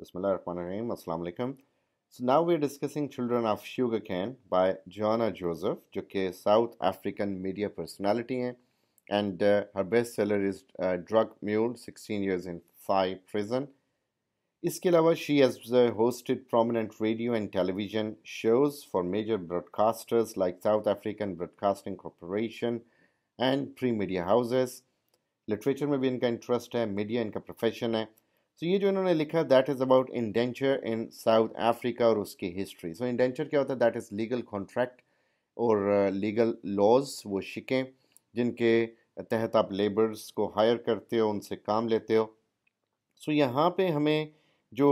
Bismillahirrahmanirrahim. Assalamu alaikum. So now we're discussing Children of Sugarcane by Joanna Joseph, जो कि South African media personality हैं, and her bestseller is Drug Mule, 16 Years in Thai Prison. इसके अलावा she has hosted prominent radio and television shows for major broadcasters like South African Broadcasting Corporation and pre-media houses. Literature में भी इनका interest है, media इनका profession है. सो ये जो इन्होंने लिखा that is about indenture in south Africa और उसकी हिस्ट्री. सो इंडेंचर क्या होता है? दैट इज़ लीगल कॉन्ट्रैक्ट और लीगल लॉज, वो शिकें जिनके तहत आप लेबर्स को हायर करते हो, उनसे काम लेते हो. सो यहाँ पे हमें जो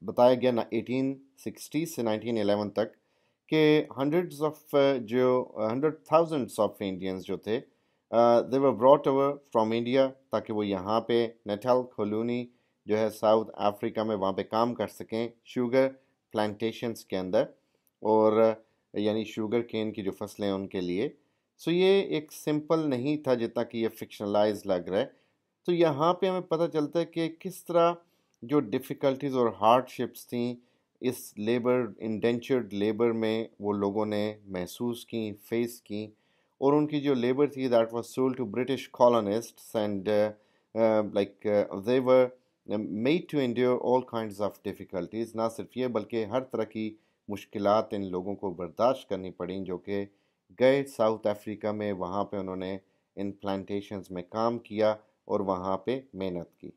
बताया गया ना 1860 से 1911 तक के हंड्रेड थाउजेंड्स ऑफ इंडियंस जो थे they were brought over from India ताकि वो यहाँ पे नेटल कॉलोनी जो है साउथ अफ्रीका में वहाँ पे काम कर सकें शुगर प्लांटेशंस के अंदर, और यानी शुगर केन की जो फसलें हैं उनके लिए. सो ये एक सिंपल नहीं था जितना कि ये फिक्शनलाइज लग रहा है. तो यहाँ पे हमें पता चलता है कि किस तरह जो डिफ़िकल्टीज़ और हार्डशिप्स थी इस लेबर इंडेंचर्ड लेबर में वो लोगों ने महसूस की, फेस की, और उनकी जो लेबर थी that was sold to British colonists and like they were made to endure all kinds of difficulties. ना सिर्फ ये बल्कि हर तरह की मुश्किलात इन लोगों को बर्दाश्त करनी पड़ी जो कि गए साउथ अफ्रीका में, वहाँ पे उन्होंने इन प्लांटेशंस में काम किया और वहाँ पे मेहनत की.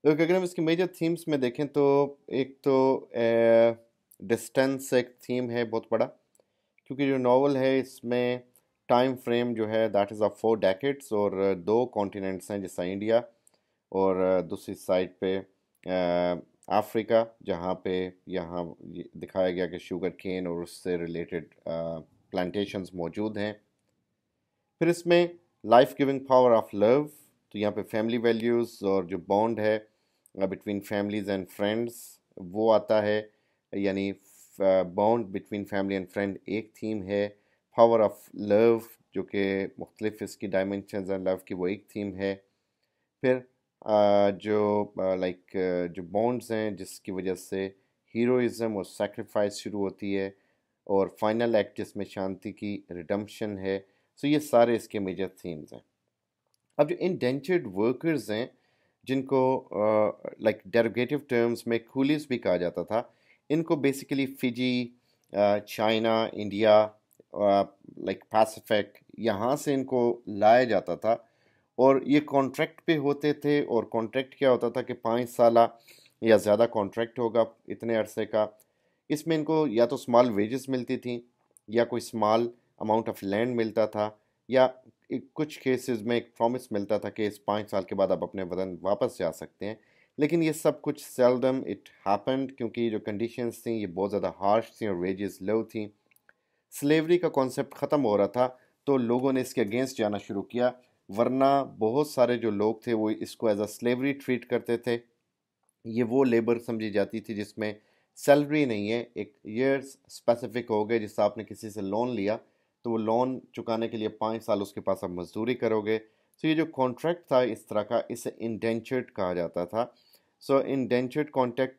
तो अगर हम इसके मेजर थीम्स में देखें तो एक तो डिस्टेंस एक थीम है बहुत बड़ा, क्योंकि जो नावल है इसमें टाइम फ्रेम जो है दैट इज़ ऑफ 4 डेकेड्स और 2 कॉन्टिनेंट्स हैं जैसा इंडिया और दूसरी साइड पे अफ्रीका, जहाँ पे यहाँ दिखाया गया कि शुगर केन और उससे रिलेटेड प्लांटेशंस मौजूद हैं. फिर इसमें life giving power of love, तो यहाँ पे फैमिली वैल्यूज़ और जो बॉन्ड है बिटवीन फैमिलीज़ एंड फ्रेंड्स वो आता है, यानी bond between family and friend एक थीम है. पावर ऑफ लव जो कि मुख्तलिफ इसकी डायमेंशंस हैं लव की, वो एक थीम है. फिर जो जो बॉन्ड्स हैं जिसकी वजह से हीरोइज़म और सेक्रीफाइस शुरू होती है, और फाइनल एक्ट जिसमें शांति की रिडम्पशन है. सो ये सारे इसके मेजर थीम्स हैं. अब जो इंडेंचर्ड वर्कर्स हैं जिनको लाइक डेरोगेटिव टर्म्स में कूलीज भी कहा जाता था, इनको basically Fiji, China, India, like Pacific, यहाँ से इनको लाया जाता था और ये कॉन्ट्रैक्ट पे होते थे. और कॉन्ट्रैक्ट क्या होता था कि 5 साल या ज़्यादा कॉन्ट्रैक्ट होगा इतने अरसे का. इसमें इनको या तो स्मॉल वेजेस मिलती थी या कोई स्मॉल अमाउंट ऑफ लैंड मिलता था, या कुछ केसेस में एक प्रॉमिस मिलता था कि इस 5 साल के बाद आप अपने वतन वापस जा सकते हैं. लेकिन ये सब कुछ सेल्डम इट हैपेंड, क्योंकि जो कंडीशंस थी ये बहुत ज़्यादा हार्श थी और वेजेस लो थी. स्लेवरी का कॉन्सेप्ट ख़त्म हो रहा था तो लोगों ने इसके अगेंस्ट जाना शुरू किया, वरना बहुत सारे जो लोग थे वो इसको एज अ स्लेवरी ट्रीट करते थे. ये वो लेबर समझी जाती थी जिसमें सैलरी नहीं है, एक ईयर्स स्पेसिफिक हो गए. जिससे आपने किसी से लोन लिया तो वो लोन चुकाने के लिए 5 साल उसके पास आप मजदूरी करोगे. सो ये जो कॉन्ट्रैक्ट था इस तरह का, इसे इंडेंचर्ड कहा जाता था. सो इंडेंचर्ड कॉन्ट्रैक्ट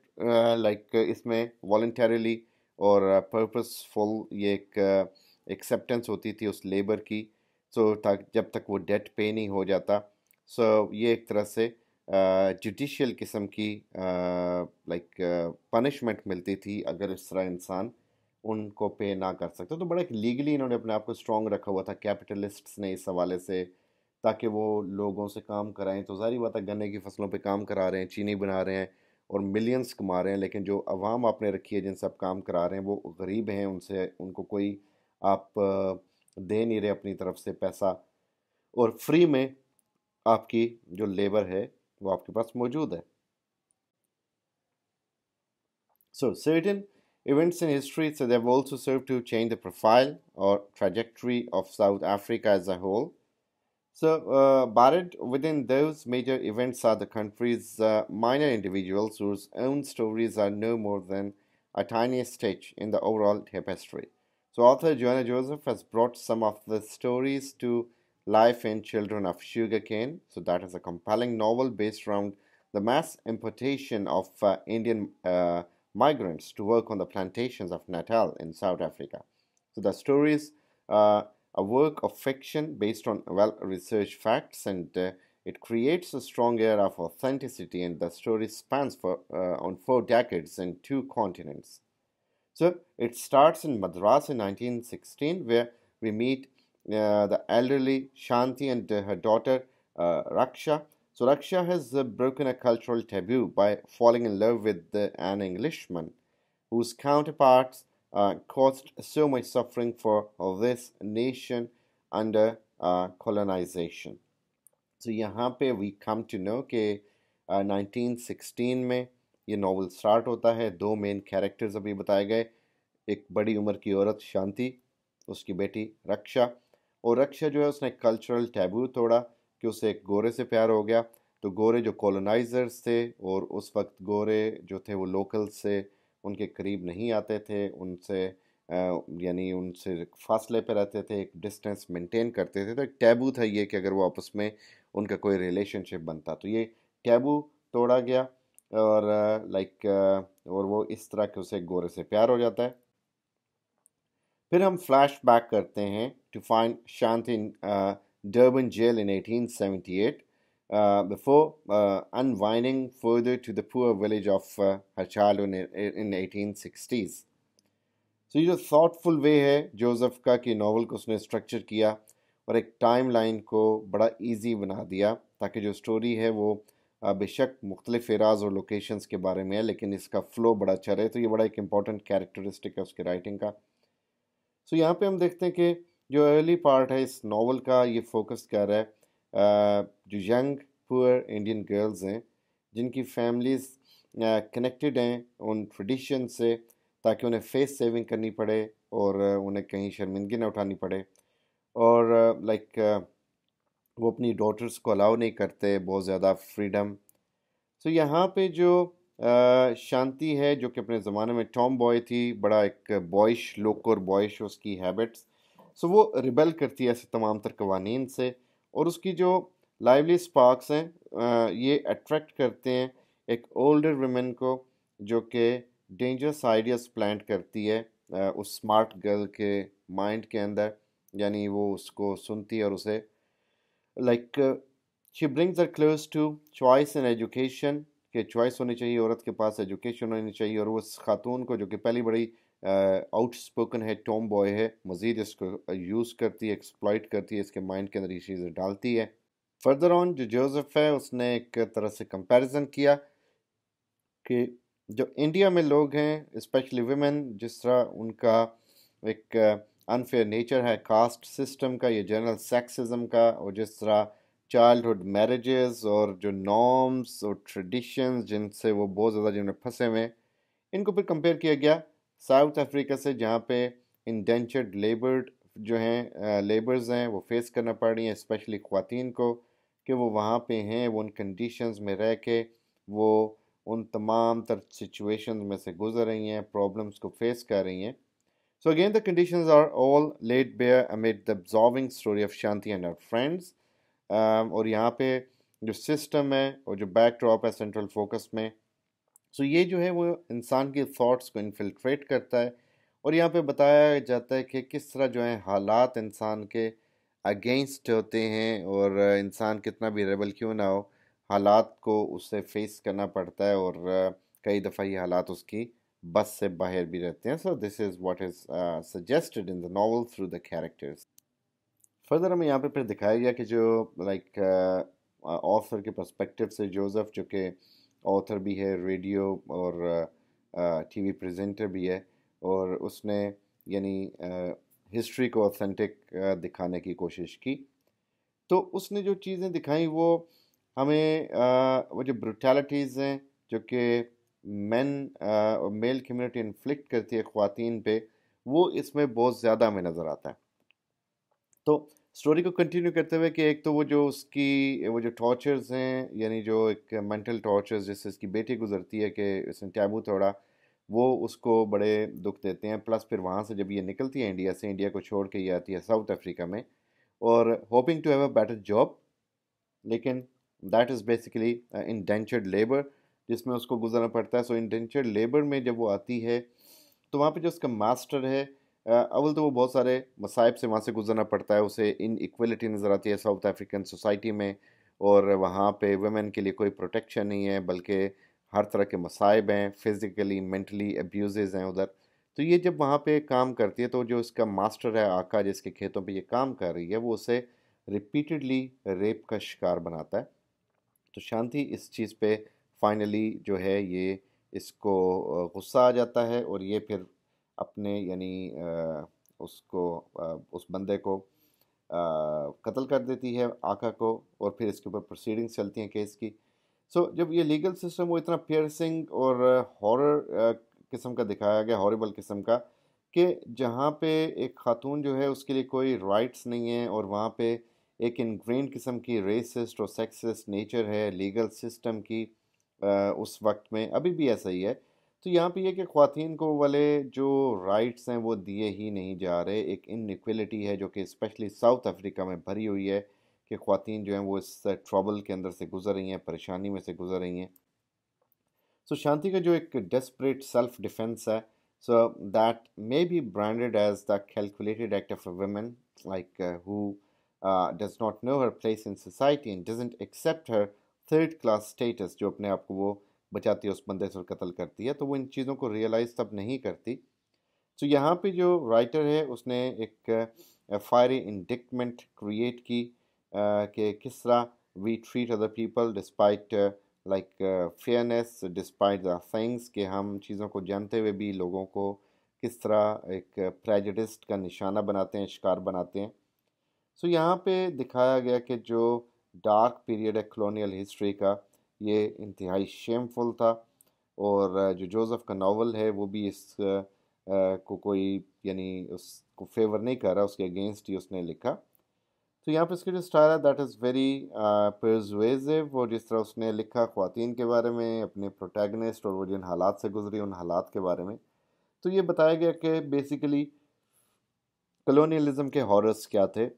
लाइक इसमें वॉलंटरीली और पर्पसफुल ये एक एक्सेप्टेंस होती थी उस लेबर की. सो जब तक वो डेट पे नहीं हो जाता. सो ये एक तरह से जुडिशियल किस्म की लाइक पनिशमेंट मिलती थी अगर इस तरह इंसान उनको पे ना कर सकते. तो बड़ा लीगली इन्होंने अपने आप को स्ट्रॉन्ग रखा हुआ था कैपिटलिस्ट्स ने इस हवाले से, ताकि वो लोगों से काम कराएं. तो सारी बात है, गन्ने की फसलों पे काम करा रहे हैं, चीनी बना रहे हैं और मिलियंस कमा रहे हैं, लेकिन जो अवाम आपने रखी है जिनसे आप काम करा रहे हैं वो गरीब हैं, उनसे उनको कोई आप दे नहीं रहे अपनी तरफ से पैसा, और फ्री में आपकी जो लेबर है वो आपके पास मौजूद है. So certain events in history, so they've also served to change the profile or trajectory of South Africa as a whole. So buried within those major events are the country's minor individuals whose own stories are no more than a tiny stitch in the overall tapestry. So author Joanna Joseph has brought some of the stories to life in Children of Sugarcane. So that is a compelling novel based around the mass importation of Indian migrants to work on the plantations of Natal in South Africa. So the story is a work of fiction based on well-researched facts, and it creates a strong air of authenticity, and the story spans on 4 decades and 2 continents. So it starts in Madras in 1916, where we meet the elderly Shanti and her daughter Raksha. So Raksha has broken a cultural taboo by falling in love with an Englishman whose counterparts caused so much suffering for this nation under colonization. So यहाँ पे we come to know कि 1916 में ये novel start होता है. 2 main characters अभी बताए गए. एक बड़ी उम्र की औरत शांति, उसकी बेटी रक्षा. और रक्षा जो है उसने कल्चरल टैबू तोड़ा कि उसे एक गोरे से प्यार हो गया. तो गोरे जो कॉलोनाइजर्स थे और उस वक्त गोरे जो थे वो लोकल से उनके करीब नहीं आते थे, उनसे यानी उनसे फासले पे रहते थे, एक डिस्टेंस मेंटेन करते थे. तो एक टैबू था ये कि अगर वो आपस में उनका कोई रिलेशनशिप बनता तो ये टैबू तोड़ा गया. और और वो इस तरह के उसे गोरे से प्यार हो जाता है. फिर हम फ्लैश बैक करते हैं to find Shanti in Durban jail in 1878 before unwinding further to the poor village of her childhood in 1860s. So ये जो thoughtful way है जोसेफ का कि नॉवल को उसने स्ट्रक्चर किया और एक टाइम लाइन को बड़ा इजी बना दिया ताकि जो स्टोरी है वो बेशक मुख्तलिफ एराज और लोकेशंस के बारे में है, लेकिन इसका फ़्लो बड़ा अच्छा रहे. तो ये बड़ा एक इम्पॉर्टेंट कैरेक्टरिस्टिक है उसके राइटिंग का. सो यहाँ पे हम देखते हैं कि जो अर्ली पार्ट है इस नावल का ये फोकस कर रहा है जो यंग पुअर इंडियन गर्ल्स हैं जिनकी फैमिलीज़ कनेक्टेड हैं उन ट्रेडिशन से, ताकि उन्हें फेस सेविंग करनी पड़े और उन्हें कहीं शर्मिंदगी ना उठानी पड़े. और वो अपनी डॉटर्स को अलाउ नहीं करते, बहुत ज़्यादा फ्रीडम. सो यहाँ पे जो शांति है जो कि अपने ज़माने में टॉम बॉय थी, बड़ा एक बॉयश लुक और बॉयश उसकी हैबिट्स. सो वो रिबेल करती है ऐसे तमाम तर कवानीन से. और उसकी जो लाइवली स्पार्क्स हैं ये अट्रैक्ट करते हैं एक ओल्डर वुमेन को जो कि डेंजरस आइडियाज़ प्लांट करती है उस स्मार्ट गर्ल के माइंड के अंदर. यानी वो उसको सुनती है और उसे she brings her close to choice in education, कि चॉइस होनी चाहिए, औरत के पास एजुकेशन होनी चाहिए. और वो उस खातून को जो कि पहली बड़ी आउटस्पोकन है, टॉम बॉय है, मज़ीद इसको यूज़ करती है, एक्सप्लॉइट करती है, इसके माइंड के अंदर ये चीज़ें डालती है. फर्दर ऑन जो जोसेफ है उसने एक तरह से कंपैरिजन किया कि जो इंडिया में लोग हैं स्पेशली वुमेन, जिस तरह उनका एक अनफेयर नेचर है कास्ट सिस्टम का, ये जनरल सेक्सिज्म का, और जिस तरह चाइल्डहुड मैरिजेस और जो नॉर्म्स और ट्रेडिशंस जिनसे वो बहुत ज़्यादा जिनमें फंसे हुए, इनको फिर कंपेयर किया गया साउथ अफ्रीका से, जहाँ पे इंडेंचर्ड लेबर्ड जो हैं लेबर्स हैं वो फेस करना पड़ रही हैं, स्पेशली ख़वातीन को, कि वो वहाँ पे हैं, वो उन कंडीशंस में रह के वो उन तमाम तर सिचुएशन में से गुजर रही हैं, प्रॉब्लम्स को फेस कर रही हैं. So again, the conditions are all laid bare amid the absorbing story of Shanti and her friends. और यहाँ पे जो सिस्टम है और जो बैकड्रॉप है सेंट्रल फोकस में, सो ये जो है वो इंसान के थॉट्स को इन्फिल्ट्रेट करता है. और यहाँ पे बताया जाता है कि किस तरह जो है हालात इंसान के अगेंस्ट होते हैं, और इंसान कितना भी रेबल क्यों ना हो, हालात को उससे फेस करना पड़ता है, और कई दफ़ा ये हालात उसकी बस से बाहर भी रहते हैं. So this is what is suggested in the novel through the characters. Further हमें यहाँ पे फिर दिखाया गया कि जो ऑथर के पर्सपेक्टिव से जोसेफ, जो कि ऑथर भी है, रेडियो और टीवी प्रेजेंटर भी है, और उसने यानी हिस्ट्री को ऑथेंटिक दिखाने की कोशिश की. तो उसने जो चीज़ें दिखाई वो हमें वो जो ब्रूटैलिटीज़ हैं जो कि मेल कम्युनिटी इन्फ्लिक्ट करती है ख़वातीन पे, वो इसमें बहुत ज़्यादा हमें नज़र आता है. तो स्टोरी को कंटिन्यू करते हुए कि एक तो वो जो उसकी वो जो टॉर्चर्स हैं, यानी जो एक मेंटल टॉर्चर्स जिससे इसकी बेटी गुजरती है कि उसने टैबू तोड़ा, वो उसको बड़े दुख देते हैं. प्लस फिर वहाँ से जब ये निकलती है इंडिया से, इंडिया को छोड़ के ये आती है साउथ अफ्रीका में, और hoping to have a better job, लेकिन that is basically indentured labour جس میں اس کو گزرنا پڑتا ہے. سو انڈینچرڈ لیبر میں جب وہ آتی ہے تو وہاں پہ جو اس کا ماسٹر ہے اول تو وہ بہت سارے مصائب سے وہاں سے گزرنا پڑتا ہے. اسے ان ایکویلٹی نظر آتی ہے ساؤتھ افریقن سوسائٹی میں, اور وہاں پہ ویمن کے لیے کوئی پروٹیکشن نہیں ہے بلکہ ہر طرح کے مصائب ہیں, فزیکلی مینٹلی ابیوزز ہیں ادھر. تو یہ جب وہاں پہ کام کرتی ہے تو جو اس کا ماسٹر ہے آقا جس کے کھیتوں پہ یہ کام کر رہی ہے وہ اسے ریپیٹڈلی ریپ کا شکار بناتا ہے. تو شانتی اس چیز پہ فائنلی جو ہے یہ اس کو غصہ آ جاتا ہے اور یہ پھر اپنے یعنی اس کو اس بندے کو قتل کر دیتی ہے آقا کو, اور پھر اس کے اوپر پروسیڈنگس چلتی ہیں کیس کی. سو جب یہ لیگل سسٹم وہ اتنا پیئرسنگ اور ہارر قسم کا دکھایا گیا, ہارریبل قسم کا, کہ جہاں پہ ایک خاتون جو ہے اس کے لیے کوئی رائٹس نہیں ہیں, اور وہاں پہ ایک انگرین قسم کی ریسسٹ اور سیکسسٹ نیچر ہے لیگل سسٹم کی اس وقت میں, ابھی بھی ایسا ہی ہے. تو یہاں پہ یہ کہ خواتین کو والے جو رائٹس ہیں وہ دیے ہی نہیں جا رہے. ایک انیکویلٹی ہے جو کہ اسپیشلی ساؤتھ افریقہ میں بھری ہوئی ہے کہ خواتین جو ہیں وہ اس ٹربل کے اندر سے گزر رہی ہیں, پریشانی میں سے گزر رہی ہیں. سو شانتی کا جو ایک ڈیسپریٹ سیلف ڈیفینس ہے, so that may be branded as the calculated act of a woman like who does not know her place in society and doesn't accept her third class status, جو اپنے آپ کو وہ بچاتی ہے اس بندے سے قتل کرتی ہے, تو وہ ان چیزوں کو ریئلائز تب نہیں کرتی. تو یہاں پہ جو رائٹر ہے اس نے ایک فائری انڈکٹمنٹ کریٹ کی کہ کس طرح we treat other people despite like fairness despite the things, کہ ہم چیزوں کو جانتے ہوئے بھی لوگوں کو کس طرح ایک پریجڈسٹ کا نشانہ بناتے ہیں, شکار بناتے ہیں. سو یہاں پہ دکھایا گیا کہ جو ڈارک پیریڈ ہے کلونیل ہسٹری کا یہ انتہائی شیمفل تھا, اور جو جوزف کا ناول ہے وہ بھی اس کو کوئی یعنی اس کو فیور نہیں کر رہا, اس کے اگینسٹ ہی اس نے لکھا. تو یہاں پہ اس کا جو اسٹائل ہے دیٹ از ویری پرزویزو, اور جس طرح اس نے لکھا خواتین کے بارے میں, اپنے پروٹیگنسٹ اور وہ جن حالات سے گزری ان حالات کے بارے میں, تو یہ بتایا گیا کہ بیسیکلی کلونیلزم کے ہاررز کیا تھے,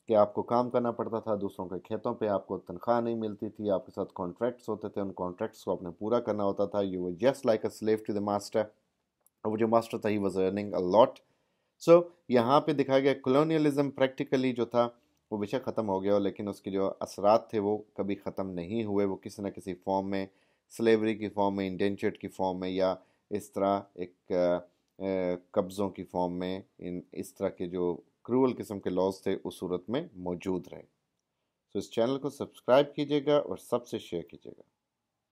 کہ آپ کو کام کرنا پڑتا تھا دوسروں کے کھیتوں پہ, آپ کو تنخواہ نہیں ملتی تھی, آپ کے ساتھ کانٹریکٹس ہوتے تھے, ان کانٹریکٹس کو آپ نے پورا کرنا ہوتا تھا. You were just like a slave to the master, اور وہ جو ماسٹر تھا ہی واز ارننگ اے لاٹ. سو یہاں پہ دکھایا گیا کلونیلزم پریکٹیکلی جو تھا وہ بے شک ختم ہو گیا, لیکن اس کے جو اثرات تھے وہ کبھی ختم نہیں ہوئے. وہ کسی نہ کسی فارم میں, سلیوری کی فارم میں, انڈینچرڈ کی فارم میں, یا اس طرح ایک قبضوں کی فارم میں, اس طرح کے جو کرول قسم کے لاز تھے اس صورت میں موجود رہے. تو اس چینل کو سبسکرائب کیجیے گا اور سب سے شیئر کیجیے گا.